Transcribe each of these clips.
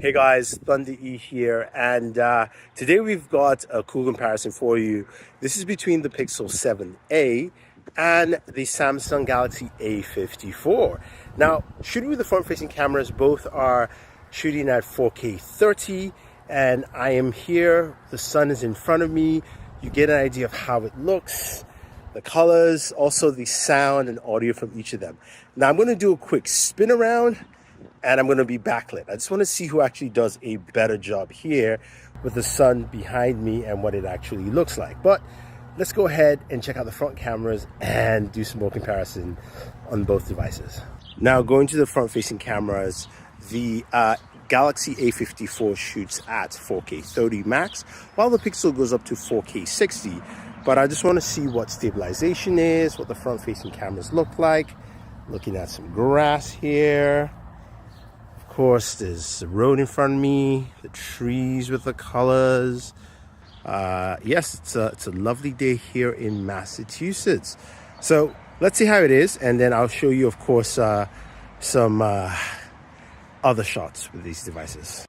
Hey guys, Thunder E here, and today we've got a cool comparison for you. This is between the Pixel 7a and the Samsung Galaxy A54. Now, shooting with the front-facing cameras, both are shooting at 4K 30, and I am here, the sun is in front of me. You get an idea of how it looks, the colors, also the sound and audio from each of them. Now I'm going to do a quick spin around and I'm going to be backlit. I just want to see who actually does a better job here with the sun behind me and what it actually looks like. But let's go ahead and check out the front cameras and do some more comparison on both devices. Now going to the front facing cameras, the Galaxy A54 shoots at 4K 30 max, while the Pixel goes up to 4K 60. But I just want to see what stabilization is, what the front facing cameras look like. Looking at some grass here. Of course, there's the road in front of me, the trees with the colors. Yes, it's a lovely day here in Massachusetts. So let's see how it is, and then I'll show you, of course, some other shots with these devices.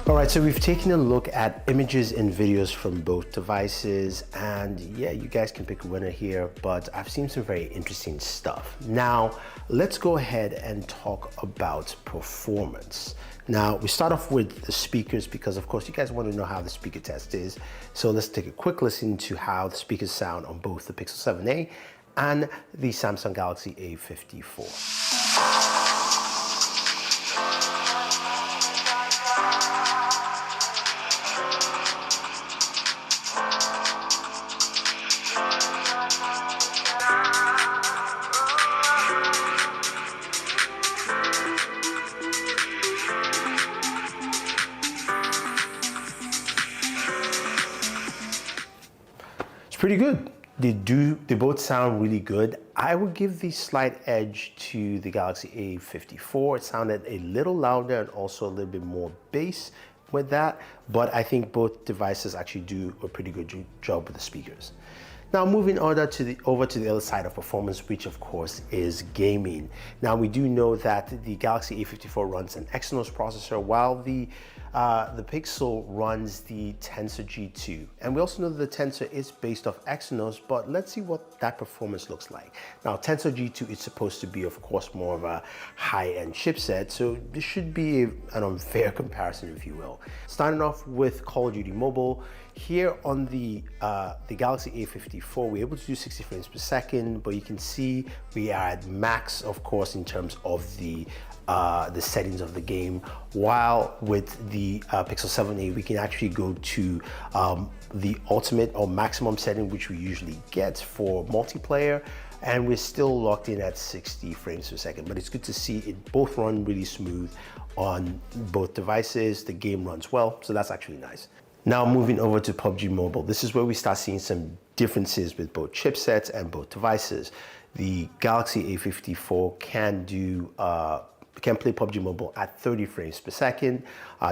Alright, so we've taken a look at images and videos from both devices, and yeah, you guys can pick a winner here, but I've seen some very interesting stuff. Now, let's go ahead and talk about performance. Now, we start off with the speakers because, of course, you guys want to know how the speaker test is. So let's take a quick listen to how the speakers sound on both the Pixel 7a and the Samsung Galaxy A54. It's pretty good. They both sound really good. I would give the slight edge to the Galaxy A54. It sounded a little louder and also a little bit more bass with that, but I think both devices actually do a pretty good job with the speakers. Now moving over to the other side of performance, which of course is gaming. Now we do know that the Galaxy A54 runs an Exynos processor, while the Pixel runs the Tensor G2. And we also know that the Tensor is based off Exynos, but let's see what that performance looks like. Now Tensor G2 is supposed to be, of course, more of a high-end chipset, so this should be an unfair comparison, if you will. Starting off with Call of Duty Mobile, here on the Galaxy A54, we're able to do 60 frames per second, but you can see we are at max, of course, in terms of the settings of the game, while with the Pixel 7a we can actually go to the ultimate or maximum setting, which we usually get for multiplayer, and we're still locked in at 60 frames per second. But it's good to see it both run really smooth on both devices. The game runs well, so that's actually nice. Now moving over to PUBG Mobile, this is where we start seeing some differences with both chipsets and both devices. The Galaxy A54 can play PUBG Mobile at 30 frames per second.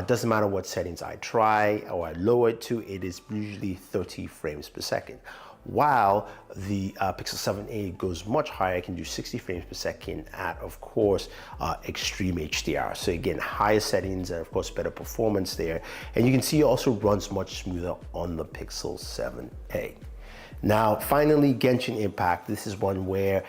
Doesn't matter what settings I try or I lower it to, it is usually 30 frames per second. While the Pixel 7a goes much higher, it can do 60 frames per second at, of course, extreme HDR. So again, higher settings and of course better performance there. And you can see it also runs much smoother on the Pixel 7a. Now, finally, Genshin Impact. This is one where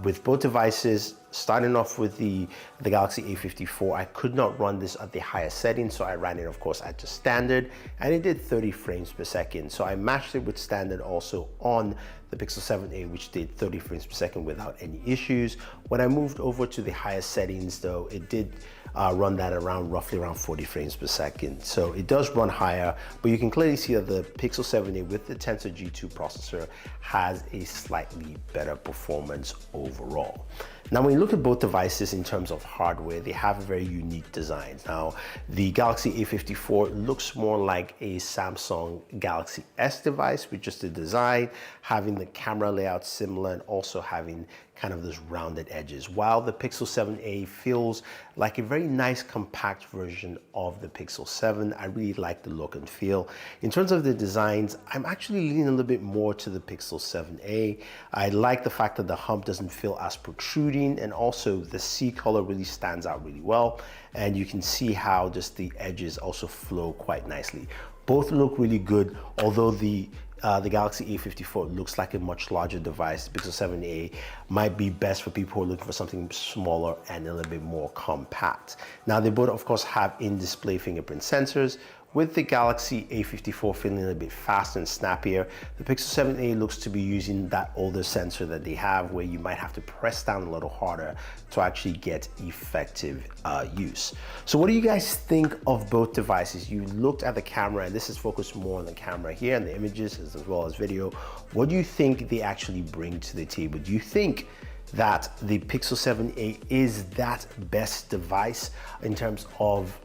with both devices, starting off with the Galaxy A54, I could not run this at the highest setting, so I ran it, of course, at just standard, and it did 30 frames per second. So I matched it with standard also on the Pixel 7a, which did 30 frames per second without any issues. When I moved over to the highest settings, though, it did run that around roughly around 40 frames per second. So it does run higher, but you can clearly see that the Pixel 7a with the Tensor G2 processor has a slightly better performance overall. Now, when you look at both devices in terms of hardware, they have a very unique design. Now, the Galaxy A54 looks more like a Samsung Galaxy S device with just the design, having the camera layout similar and also having kind of those rounded edges, while the Pixel 7a feels like a very nice compact version of the Pixel 7. I really like the look and feel. In terms of the designs, I'm actually leaning a little bit more to the Pixel 7a. I like the fact that the hump doesn't feel as protruding, and also the C color really stands out really well, and you can see how just the edges also flow quite nicely. Both look really good, although the Galaxy A54 looks like a much larger device. The Pixel 7a might be best for people who are looking for something smaller and a little bit more compact. Now, they both, of course, have in-display fingerprint sensors, with the Galaxy A54 feeling a little bit faster and snappier. The Pixel 7a looks to be using that older sensor that they have, where you might have to press down a little harder to actually get effective use. So what do you guys think of both devices? You looked at the camera, and this is focused more on the camera here and the images as well as video. What do you think they actually bring to the table? Do you think that the Pixel 7a is that best device in terms of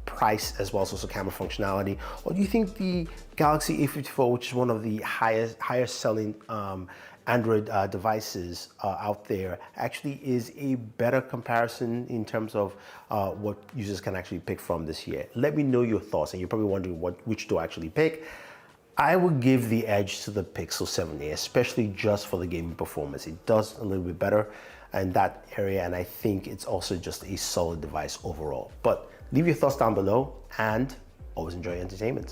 price as well as also camera functionality, or do you think the Galaxy A54, which is one of the highest selling Android devices out there, actually is a better comparison in terms of what users can actually pick from this year? Let me know your thoughts, and you're probably wondering which to actually pick. I would give the edge to the Pixel 7a, especially just for the gaming performance. It does a little bit better in that area, and I think it's also just a solid device overall. But leave your thoughts down below, and always enjoy entertainment.